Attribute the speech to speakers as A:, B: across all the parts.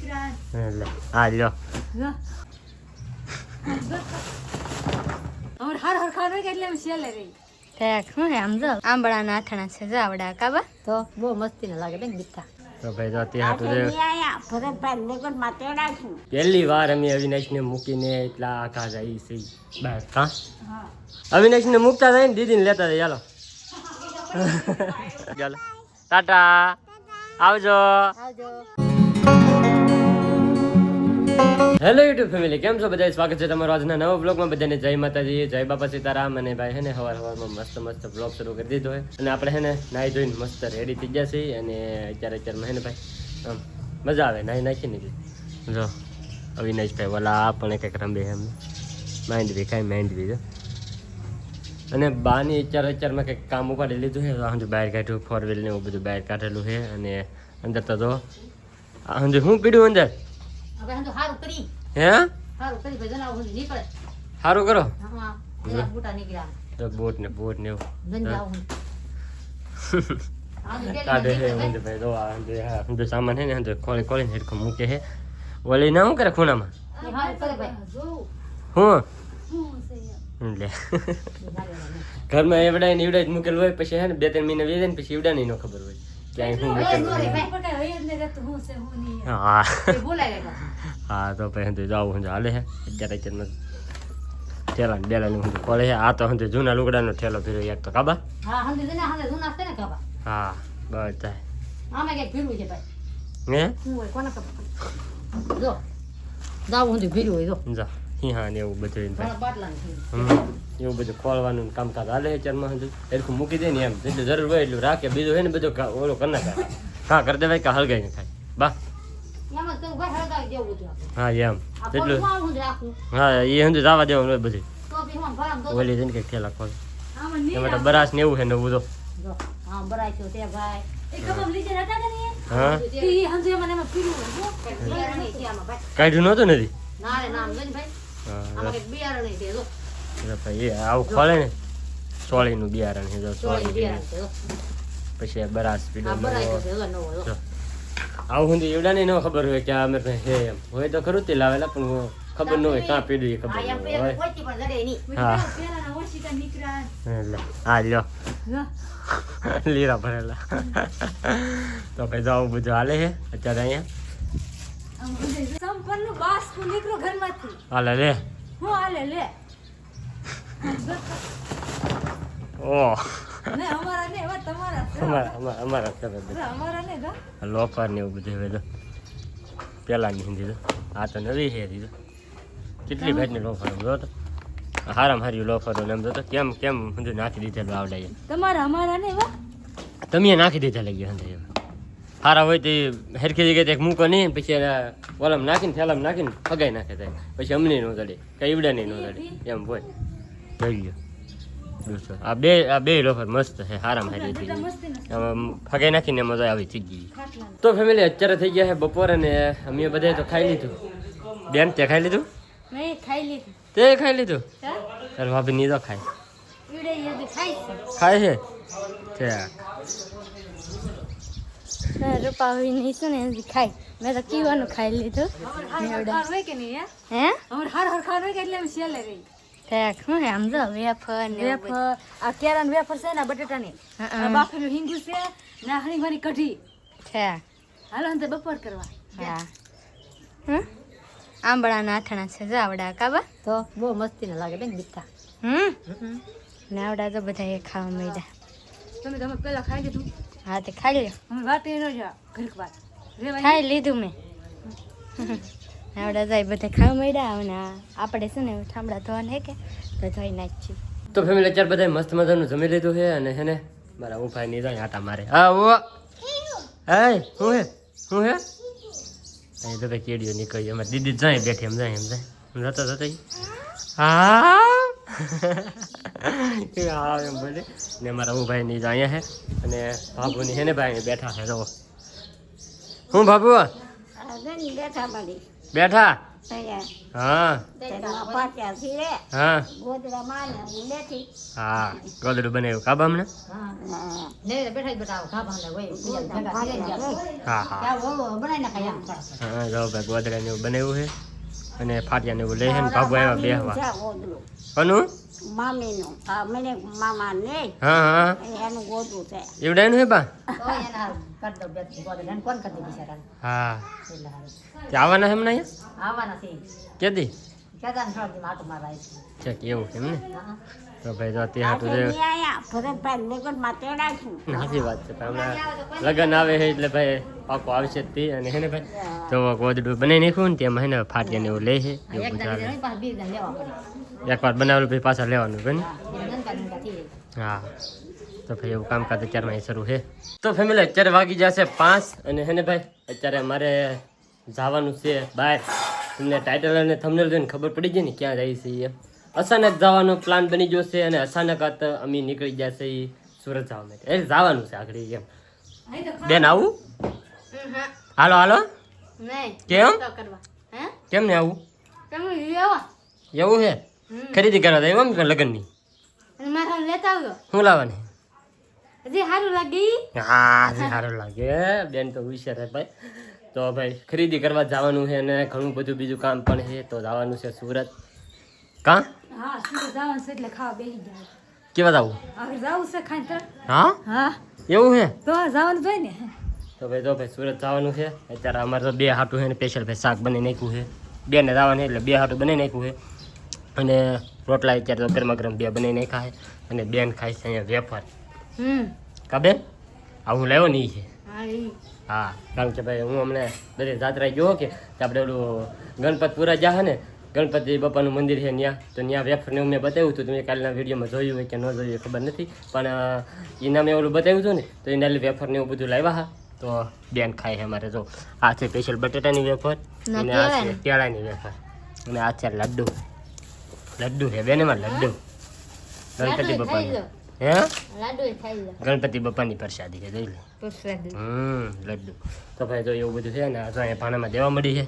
A: લે આ લ્યો
B: और हर हर खाने के लिए मिल रही
C: ઠેક હું હે આમ જો આંબળાના આથણા છે જાવડા કાબા
B: तो वो मस्ती न लागे बेन मीठा
A: તો ભાઈ તો ત્યાં પહેલી વાર અમે અવિનાશને મૂકીને એટલા આઘા જાય છે બસ હા અવિનાશને મૂકતા જાય ને દીદીને લેતા જાય ચાલો ચાલો ટાટા આવજો
C: આવજો
A: હેલો યુટ્યુબ ફેમિલી કેમ છો બધા સ્વાગત છે તમારું આજના નવા બ્લોગમાં બધાને જય માતાજી જય બાપા સીતારામ અને ભાઈ હે ને સવારમાં મસ્ત બ્લોગ શરૂ કરી દીધો હોય અને આપણે હે ને નાહી ધોઈને મસ્ત રેડી થઈ ગયા છીએ અને અત્યારમાં હે ને ભાઈ આમ મજા આવે નાહી નાખી ને જો અવિનાશભાઈ ઓલા પણ કંઈક રમે એમ માંડવી કાંઈ માંડવી જો અને બાની અત્યારમાં કંઈક કામ ઉપાડી લીધું છે હજુ બહાર કાઢ્યું 4 વ્હીલ ને એવું બધું બહાર કાઢેલું છે અને અંદર તો જો હજુ શું પીડ્યું અંદર
B: હવે हम तो हारू करी
A: હે
B: हारू करी भजन आव निकळे
A: સારું કરો
B: हां मेरा बूटा निकळ्या
A: તો બોટ ને એવું
B: धन जाऊ
A: કાઢે છે હું ભાઈ જો આ હું સામાન છે ને હું ખોલીને હેડકો મૂકે છે ઓલી ના શું કરે ખૂણામાં
B: हारू करे भाई जो
A: હું લે ઘરમાં એવડાય ને એવડાય જ મૂકેલું હોય પછી હે ને 2-3 મહિના વીજે ને પછી એવડા નહીં નો ખબર હોય ક્યાંય શું મૂકેલું હા
B: बोलायला
A: હા તો પછી હું જાઉં હું હાલે છે અત્યારમાં ઠેલા ને બેલા હું ખોલે છે આ તો હું જૂના લુગડાનો ઠેલો ફેર્યો એક તો કાબા
B: हां हम दिन हां जो नास्ते ने काबा
A: હા બસ થાય
B: आमे के फिरू छे भाई
A: હે
B: હું હોય કોના કાબા જો જાવ હું ફિરું હોય જો
A: જા હા ને એવું બધું
B: ઘણા બાટલા ને
A: એવું બધું ખોલવાનું કામકાજ હાલે ચરમાં હજુ એરખું મૂકી દે ને એમ જેટલું જરૂર હોય એટલું રાખે બીજું હોય ને બધું ઓલો કરી નાખે કાં કરી દેવાય કાં હલગાઈ ખાય બા
B: એમાં તો ભાઈ હળગાવી દેવું બધું
A: હા એમ
B: આ
A: એટલું
B: કોણ હું રાખું
A: હા એ હજુ જવા દેવાનું હોય બધું
B: તો બી હું ભરામ દો
A: ઓલી જઈને કંઈક થેલા ખોલ
B: આમાં ની
A: એમાં તો બરાસ ને એવું છે નવું તો
B: જો હા બરાય છે તે ભાઈ એ કબમ લીજે હતા કે નહીં
A: હા
B: ઈ હંજે મને માં ફિરું જો બિયારણ નહીં છે આમાં ભાઈ
A: કાઢ્યું નહોતું નથી
B: ના રે નામ લઈને ભાઈ
A: હા
B: આમાં કે બિયારણ નહીં છે જો
A: ભાઈ એ આવું ખોલે ને સોળીનું બિયારણ છે જો
B: ચોળી
A: સોળી
B: બિયારણ છે જો
A: પછી આ બરાસ પીડો
B: આ બરાય છે જો નવો જો
A: જો આવું હું એવડા નહીં ન ખબર હોય કે આ અમે હે એમ હોય તો ખરું તે લાવેલા પણ ખબર ન હોય કાં પીડ્યું એ ખબર
B: આ એમ
A: ન
B: પે
A: હોય
B: કોઈ પણ જડે નહીં
A: હા
B: પેલા ઓશિકા નીકળા
A: લે આ લ્યો લીરા ભરેલા તો કઈ જાવું બધું હાલે છે અત્યારે અહીંયા
B: સંપન્ન બાસ કો નીકળો ઘરમાંથી
A: હાલે લે
B: હું હાલે લે
A: ઓહ
B: ને અમારા ને એવા તમારા
A: અમારા કરે
B: અમારા ને ગા
A: લોફર ને એવું બધું હવે તો પેલાની હિન્દી તો આ તો નવી છે દીધો કેટલી ભાઈની લોફર જો તો હારી લોફરો એમ તો કેમ બધું નાખી દીધેલું આવડે
B: તમારા અમારા ને એવા
A: તમે નાખી દીધા લઈ ગયા હારા હોય તો હરખી જગ્યાએ એક મૂકો નહીં પછી ઓલમ નાખીને થેલામ નાખીને ફગાઈ નાખે થાય પછી અમને ન ચડે કઈ ઈવડા નહીં ન ચડે એમ હોય થઈ ગયો આ બે લોફર મસ્ત છે હારામ હારી થઈ ગઈ ફગાઈ નાખીને મજા આવી થઈ ગઈ તો ફેમિલી અત્યારે થઈ ગયા છે બપોર અને અમે બધાએ તો ખાઈ લીધું બેન તે ખાઈ લીધું
C: મેં ખાઈ લીધું
A: તે ખાઈ લીધું તાર ભાભી ની તો ખાય
C: ઈડે યદી ખાઈ
A: ખાય છે
C: છે રૂપાવી નહીં શું ને એની ખાઈ મેં તો કીવાનું ખાઈ લીધું
B: હોય કે નહીં
C: હે
B: અમાર હર હર ખાન હોય કે એટલે સેલે રહી
C: ઠેક હું હે આમ જો વેફર ને
B: વેફર આ કેરાન વેફર છે ને બટેટાની આ બાફેલું હિંગુ છે ના હણી વાળી કઢી
C: ઠેક
B: હાલો અંતે બપોર કરવા
C: હા આંબળાના આથણા છે જાવડા કાબા
B: તો બહુ મસ્તી ને લાગે બેન મીઠા
C: ને આવડા તો બધા એ ખાવા માંડ્યા
B: તમે પેલા ખાઈ લીધું
C: હા તે ખાઈ લ્યો
B: અમે વાત ન જા ઘડીક વાત
C: ખાઈ લીધું મેં આવડા જાય બધા ખાવા માંડ્યા અને આપણે છે ને ઠામડા ધોવાને હે કે તો ધોઈ નાખીએ
A: તો ફેમિલી અત્યારે બધા મસ્ત મજાનું જમી લીધું છે અને હે ને મારા ઉફાઈ ની જાય આટા મારે હા ઓ હે હું હે અહીં તો કઈ કેડીઓ નીકળી અમારે દીદી જાય બેઠી એમ જાય જતા હા એમ બોલે ને મારા ઉભાઈ ની જાય છે અને ભાભુની હે ને ભાઈ બેઠા છે જો હું ભાભુ બેઠા હા
D: તેમાં પાટ્યા ધીરે
A: હા
D: ગોદડા માને લેતી
A: હા ગોદડું બનાવ્યું કાબા હમણાં
D: હા
B: ને બેઠા બેઠા ખાવા હોય
D: ગોદડા પાટ્યા ગઈ
A: હા હા
B: ત્યાં વો બનાવી નાખાય એમ
A: હા જો ભાઈ ગોદડાને એવું બનાવ્યું છે અને ફાટિયાને એવું લે છે ને ભાગો આવ્યા બેહવા
D: જા ગોદડું
A: કોનું
D: મામીનું આ મને મામા ને
A: હા હા
D: એનું ગોદડું છે
A: એવડાનું હે બા
B: તો એના કર દો બે ગોદડા કોણ કરી દે બિચારા
A: હા
B: એટલે હારું
A: તે આવવાના છે હમણાં અહીંયા
B: આવવાના છે
A: કેદી
B: કેદાન થોડી માટો મારા આવી
A: છે કે એવું એમ ને
B: હા
A: તો ભાઈ જો ત્યાં
D: આજે
A: હાટું
D: નહીં આયા ભરતભાઈ લગ્નમાં તેડાશું
A: સાચી વાત છે પણ હમણાં લગ્ન આવે છે એટલે ભાઈ પાકો આવશે જ તે અને હે ને ભાઈ તો ગોદડું બનાવી નાખ્યું ને તેમાં હે ને ફાટિયાને એવું લે છે એવું
B: એક
A: બધું
B: દાડી
A: આવે
B: પાછા બીજ લેવા પડે
A: એકવાર બનાવેલું પછી પાછા લેવાનું ભાઈ ને
B: હા એ નનકા થઈ
A: હા તો ભાઈ એવું કામકાજ અત્યારમાં અહીં શરૂ છે તો ફેમિલી અત્યારે વાગી જશે 5 અને હે ને ભાઈ અત્યારે મારે જવાનું છે બહાર તમને ટાઇટલ અને થંબનેલ જોઈને ખબર પડી જાય ને ક્યાં જાય છે એમ અચાનક જવાનો પ્લાન બની ગયો છે અને અચાનક અમે નીકળી જશે સુરત જવા માટે એ જવાનું છે આગળ એમ બેન આવું હાલો હાલો
C: નહીં
A: કેમ
C: તો કરવા હે
A: કેમ ને આવું
C: તમે લેવા
A: એવું છે ખરીદી કરવા જાય એમ કે લગ્નની
C: અને મારા લેતા આવજો
A: શું લાવવાની
C: હજી સારું લાગે
A: હા જે સારું લાગે બેન તો હોશિયાર છે ભાઈ તો ભાઈ ખરીદી કરવા જવાનું છે અને ઘણું બધું બીજું કામ પણ છે તો જવાનું છે સુરત કાં
B: હા સુરત જવાનું છે એટલે ખાવા બેસી જાય
A: કેવા જવું
B: હવે જવું છે ખાઈ તર
A: હા
B: હા
A: એવું છે
B: તો જવાનું જોઈએ ને
A: તો ભાઈ સુરત જવાનું છે અત્યારે અમારે તો 2 હાટું છે ને સ્પેશિયલ ભાઈ શાક બનાવી નાખ્યું છે બેને જવાનું છે એટલે 2 હાટું બનાવી નાખ્યું છે અને રોટલા અત્યારે તો ગરમા ગરમ 2 બનાવી નાખ્યા છે અને બેન ખાય છે અહીંયા વેફર કા બેન આ હું લાવ્યો નહીં છે હા કારણ કે ભાઈ હું હમણાં બધી જાત્રા ગયો કે આપણે ઓલું ગણપતપુરા જા ને ગણપતિ બાપાનું મંદિર છે ત્યાં તો ત્યાં વેફરને મેં બતાવ્યું હતું તમે કાલના વિડીયોમાં જોયું હોય કે ન જોયું હોય ખબર નથી પણ એના મેં ઓલું બતાવ્યું હતું ને તો એના વેફરને એવું બધું લાવ્યા હા તો બેન ખાય છે અમારે જો આ છે સ્પેશિયલ બટેટાની વેફર અને આ છે કેળાની વેફર અને આ છે લડ્ડુ લડ્ડુ છે બેન એમાં લડ્ડુ ગણપતિ બાપાની હે
C: લાડુ ખાઈ લો
A: ગણપતિ બાપાની પ્રસાદી છે જોઈ લે લડ્ડુ તો ભાઈ જો એવું બધું છે ને આ તો અહીંયા ભાણામાં દેવા મળી છે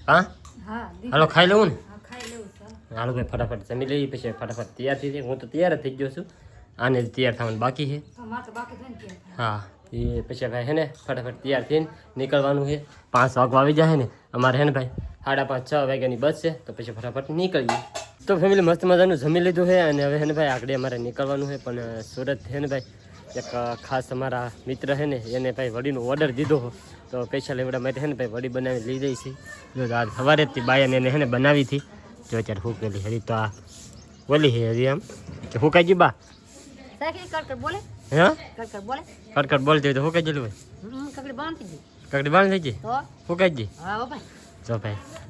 A: હા
B: હા
A: હાલો ખાઈ લઉં ને
B: હા ખાઈ લેવું છે
A: હાલો ભાઈ ફટાફટ જમી લઈએ પછી ફટાફટ તૈયાર થઈ જાય હું તો તૈયાર જ થઈ ગયો છું આને જ તૈયાર થવાનું બાકી છે
B: મારે તો બાકી થાય ને ત્યાં
A: હા એ પછી ભાઈ હે ને ફટાફટ તૈયાર થઈને નીકળવાનું છે 5 વાગવા આવી જાય ને અમારે હે ને ભાઈ 5:30 6 વાગ્યાની બસ છે તો પછી ફટાફટ નીકળીએ તો ફેમિલી મસ્ત મજાનું જમી લીધું છે અને હવે હે ને ભાઈ આગળ અમારે નીકળવાનું છે પણ સુરત છે ને ભાઈ એક ખાસ અમારા મિત્ર છે ને એને ભાઈ વડીનો ઓર્ડર દીધો તો સ્પેશિયલ એવડા માટે છે ને ભાઈ વડી બનાવી લઈ જઈ છે જો આજ સવારે જ બાયાને એને છે ને બનાવી હતી જો અત્યારે ફૂકેલી હરી તો આ બોલી છે હજી આમ કે ફૂકાઈ ગઈ બા
B: સાકી કર બોલે
A: હે
B: કર બોલે
A: કડકડ બોલતી હોય તો ફૂકાઈ ગયેલું ભાઈ
B: કકડી બાંધી દી
A: કકડી બાણ થઈ ગઈ
B: તો
A: ફૂકાઈ ગઈ
B: હા ભાઈ
A: જો ભાઈ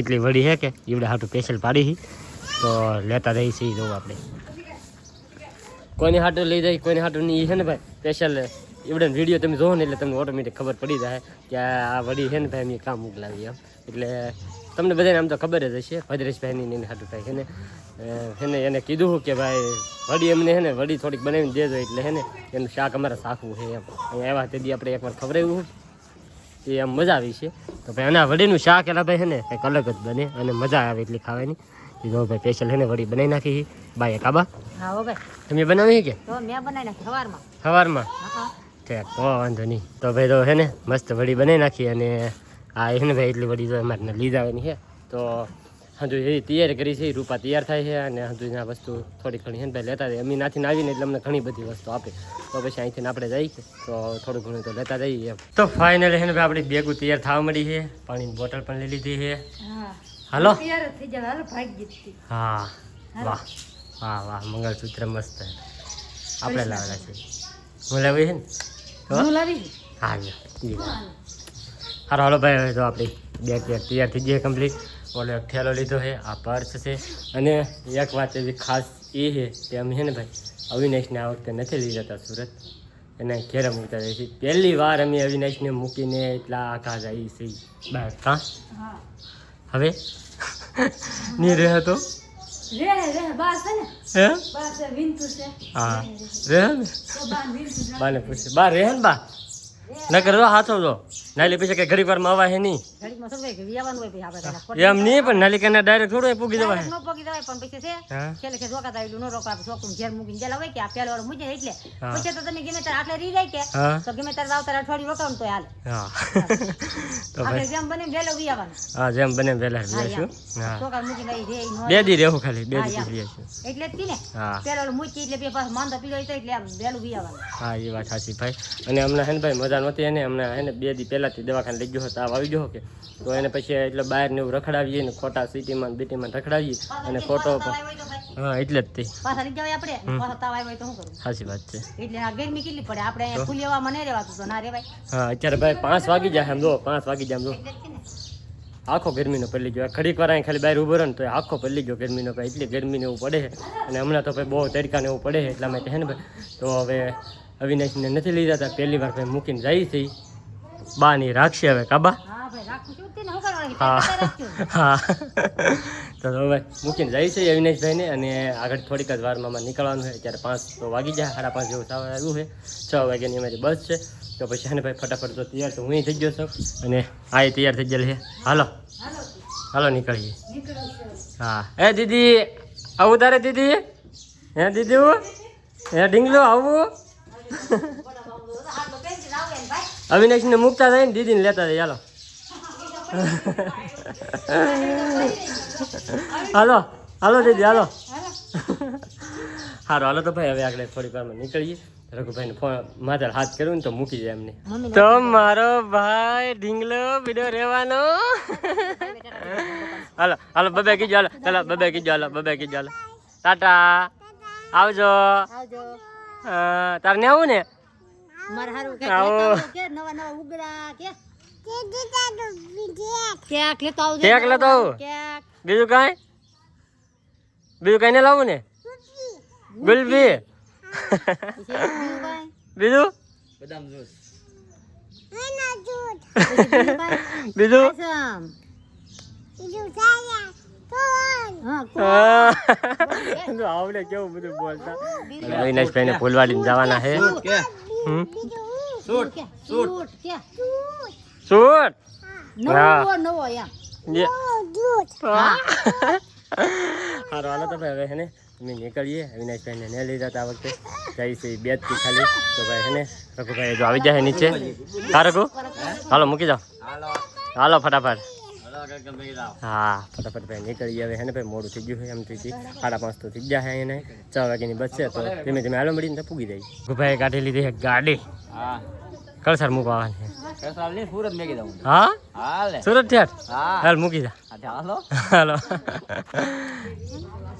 A: એટલી વડી છે કે એવડે હાટું સ્પેશિયલ પાડી છે તો લેતા રહી છે જોવું આપણે કોઈને હાટું લઈ જાય કોઈને હાટું નહીં છે ને ભાઈ સ્પેશિયલ એવડે વિડીયો તમે જોવો ને એટલે તમને ઓટોમેટિક ખબર પડી જાય કે આ વડી છે ને ભાઈ અમે કામ મોકલાવી એમ એટલે તમને બધાને આમ તો ખબર જ હશે ભદ્રેશભાઈની એને હાટું થાય છે ને એને કીધું કે ભાઈ વડી અમને છે ને વડી થોડીક બનાવીને દેજો એટલે છે ને એનું શાક અમારે શાખવું છે એમ અહીંયા આવ્યા તેથી આપણે એકવાર ખવડાવ્યું એ આમ મજા આવી છે તો ભાઈ અને આ વડીનું શાક એલા ભાઈ છે ને કંઈક અલગ જ બને અને મજા આવે એટલી ખાવાની જો ભાઈ સ્પેશિયલ છે ને વડી બનાવી નાખી બાય કાબા
B: હા હો ભાઈ
A: તમે બનાવી કે
B: તો મેં બનાવી નાખી સવારમાં
A: સવારમાં
B: હા
A: ઠીક તો વાંધો નહીં તો ભાઈ તો છે ને મસ્ત વડી બનાવી નાખી અને આ છે ને ભાઈ એટલી વડી તો અમારે લીધાવાની છે તો હજુ એ તૈયાર કરી છે રૂપા તૈયાર થાય છે અને હજુ આ વસ્તુ થોડી ઘણી છે ને ભાઈ લેતા જઈએ અમી નાથી આવીને એટલે અમને ઘણી બધી વસ્તુ આપે તો પછી અહીંથી આપણે જઈએ તો થોડું ઘણું તો લેતા જઈએ એમ તો ફાઇનલી છે ને ભાઈ આપણી બેગું તૈયાર થવા મળી છે પાણીની બોટલ પણ લઈ લીધી છે
B: હા
A: હાલો
B: તૈયાર થઈ જાય હાલો ભાગી ગઈ
A: હા વાહ વાહ વાહ મંગળસૂત્ર મસ્ત આપણે લાવેલા છે હું લાવી છે ને
B: હું લાવી
A: હા હારો હાલો ભાઈ હવે તો આપણી બેગ તૈયાર થઈ જાય કમ્પ્લીટ ઓલો એક થેલો લીધો છે આ પર્સ છે અને એક વાત એવી ખાસ એ છે કે અમે છે ને ભાઈ અવિનાશને આ વખતે નથી લઈ જતા સુરત એને ઘેરે મૂકતા રહે છે પહેલી વાર અમે અવિનાશને મૂકીને એટલા આઘા જઈએ છીએ બહાર કાં
B: હા
A: હવે નહીં રહે તો
B: રે બાસ છે ને
A: હે
B: બાસ છે વિંતુ છે
A: હા રહે ને
B: તો બાન વિંતુ
A: બાને પૂછે બા રહે ને બા ન કરો હાથો જો નાલી પછી કઈ ઘડીક વારમાં આવા હે નહીં
B: ઘડીકમાં સગવાઈ ગયું, વિયાવાનું હોય પછી આપણે
A: એમ નહીં પણ નાલિકાને ડાયરેક્ટ થોડું પૂગી જવા
B: ન પોકી દેવાય પણ પછી છે
A: હા
B: છેલ્લે કે રોકાતા એટલું ન રોકા આપણે છોકરું ઘેર મૂકીને ગયેલા હોય કે આ પહેલો વાળો મૂકે એટલે
A: હા.
B: પછી તો તમે ગમે ત્યારે આટલે રહી જાય કે
A: હા
B: તો ગમે ત્યારે આવતા અઠવાડિયું રોકાવું તો હાલે
A: હા તો
B: આપણે
A: ભાઈ
B: જેમ બને એમ વહેલો વિયાવાનું
A: હા જેમ બને એમ વહેલા
B: હા
A: જઈશું હા
B: છોકરા મૂકીને અહીં રે ઈ ન
A: 2 દી રહેવું ખાલી 2
B: હા,
A: દી
B: યા.
A: જઈશું
B: એટલે જ થી ને
A: હા
B: પહેલો વાળો મૂકી એટલે બે પાછો માંદો પીલો હતો એટલે આમ વહેલું વિયાવાનું
A: હા એ વાત સાચી ભાઈ અને હમણાં હે ને ભાઈ મજા નહોતી એને હમણાં હે ને 2 દી પહેલાંથી દવાખાને લઈ ગયો તાવ આવી ગયો કે તો એને પછી એટલે બહાર ને એવું રખડાવીએ ને ખોટા સિટીમાં બીટીમાં રખડાવીએ અને ખોટો
B: તાવ આવ્યો હોય તો ભાઈ
A: હા એટલે જ તે
B: પાછા લઈ જવાય આપણે પાછો તાવ આવ્યો હોય તો શું કરવું
A: સાચી વાત છે
B: એટલે આ ગરમી કેટલી પડે આપણે અહીંયા ખુલ્લી હવામાં નહીં રહેવાતું તો ના રેવાય
A: હા અત્યારે ભાઈ 5 વાગી જાય એમ જો 5 વાગી જાય એમ જો
B: એટલે જ છે ને
A: આખો ગરમીનો પલ્લી ગયો ઘડીક વાર અહીં ખાલી બહાર ઉભો રહે ને તો એ આખો પલ્લી ગયો ગરમીનો ભાઈ એટલી ગરમીને એવું પડે છે અને હમણાં તો ભાઈ બહુ તડકાને એવું પડે છે એટલા માટે છે ને ભાઈ તો હવે અવિનાશને નથી લઈ જતા પહેલી વાર ભાઈ મૂકીને જાય છે બાની રાખશે હવે કાબા
B: હા ભાઈ રાખું છું તે ને શું કરવાનું
A: હા
B: રાખજો
A: હા તો હવે મૂકીને જાય છે અવિનાશભાઈને અને આગળ થોડીક જ વારમાં નીકળવાનું છે અત્યારે 5 તો વાગી જાય 5:30 જેવું થવા આવ્યું છે 6 વાગ્યાની અમારી બસ છે તો પછી છે ને ભાઈ ફટાફટ તો તૈયાર તો હું થઈ ગયો છું અને આ તૈયાર થઈ ગયેલ છે હાલો હાલો નીકળીએ હા એ દીદી આવું તારે દીદી હે દીદી હે ઢીંગલો આવું અવિનાશને મૂકતા જાય ને દીદીને લેતા જાય હાલો હાલો દીદી હાલો સારું હાલો તો ભાઈ હવે આગળ થોડીક વારમાં નીકળીએ રઘુભાઈને ફોન માથે હાથ કર્યું ને તો મૂકી જાય એમને તો મારો ભાઈ ઢીંગલો બીડો રહેવાનો હાલો હાલો બબે કીજો હાલો ચાલો બબે કીજો હાલો બબે કીજો હાલો ટાટા આવજો
B: આવજો
A: તારે ને આવું ને
B: મારે હારું
A: આવો.
B: કે નવા નવા ઉગડા કે કેક લેતો આવજો
A: કેક લેતો આવું?
B: કેક
A: બીજું કાંઈ ને લાવું ને ગુલબી બીજું બીજું આવડે કેવું બધું બોલતા અવિનાશભાઈ ને ફૂલવાડીને જવાના છે
B: સૂટ
A: શૂટ
B: નવો નવો એમ
A: હારો હાલો તો ભાઈ હવે હે ને અમે નીકળીએ અવિનાશભાઈને ને લઈ જતા આ વખતે જાય છે 2 થી ખાલી તો ભાઈ હે ને રઘુભાઈ જો આવી જાય નીચે હા રઘુ હાલો મૂકી જાઓ હાલો ફટાફટ હા ફટાફટ ભાઈ નીકળીએ હવે હે ને ભાઈ મોડું થઈ ગયું છે એમ થઈ 5:30 તો થઈ ગયા છે એને 6 વાગ્યાની બસ છે તો ધીમે ધીમે હાલો મળીને તો પૂગી જાય રઘુભાઈ કાઢી લીધી છે ગાડી
E: હા
A: કળસર મૂકવા આવવાની છે
E: કસાલ ને સુરત મેકી દઉં
A: હા
E: હાલે
A: સુરત થયા
E: હા
A: હાલ મૂકી જા
E: હાલો
A: હાલો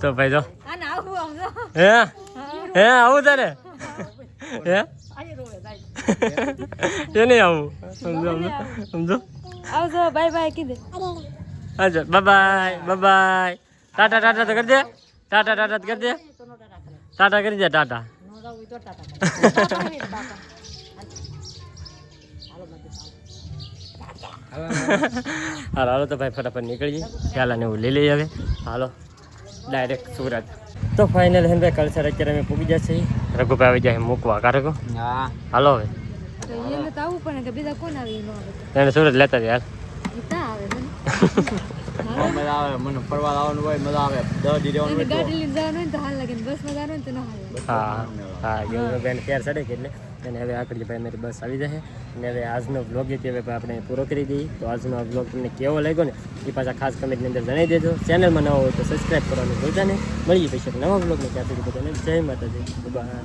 A: તો ભાઈ જો
B: અને આવું આવજો
A: હે હે આવું તારે હે એ નહીં આવું સમજો સમજો
C: આવજો બાય બાય કીધે
A: હાજો બાય બાય ટાટા ટાટા તો કરી દે ટાટા ટાટા તો કરી દે ટાટા કરી દે ટાટા
B: નો જાવ તો ટાટા
A: હાલો હાલો તો ભાઈ ફટાફટ નીકળીએ ચાલા ને એવું લઈ લઈએ હવે હાલો ડાયરેક્ટ સુરત તો ફાઇનલ હે ભાઈ કલસર અત્યારે અમે પૂગી જશે રઘુભાઈ આવી જાય મૂકવા કારકો
E: હા
A: હાલો હવે
C: તો એને તો આવું પણ કે બીજા કોણ આવી ન આવે
A: એને સુરત લેતા યાર
C: તા આવે મને
E: મજા આવે મને ફરવા આવવાનું હોય મજા આવે 10 દી રહેવાનું હોય તો
C: ગાડી લઈને જવાનું હોય તો હાલ લાગે બસમાં જવાનું હોય તો ના હાલ
A: હા હા એવું બેન ફેર ચડે કે એટલે અને હવે આગળ ભાઈ મારી બસ આવી જશે અને હવે આજનો બ્લોગ જે હવે આપણે પૂરો કરી દઈએ તો આજનો બ્લોગ તમને કેવો લાગ્યો ને એ પાછા ખાસ કમેન્ટની અંદર જણાવી દેજો ચેનલમાં નવો હોય તો સબસ્ક્રાઈબ કરવાનું ભૂલતા નહીં મળીએ પછી નવા બ્લોગને ત્યાં સુધી બધાને જય માતાજી બાય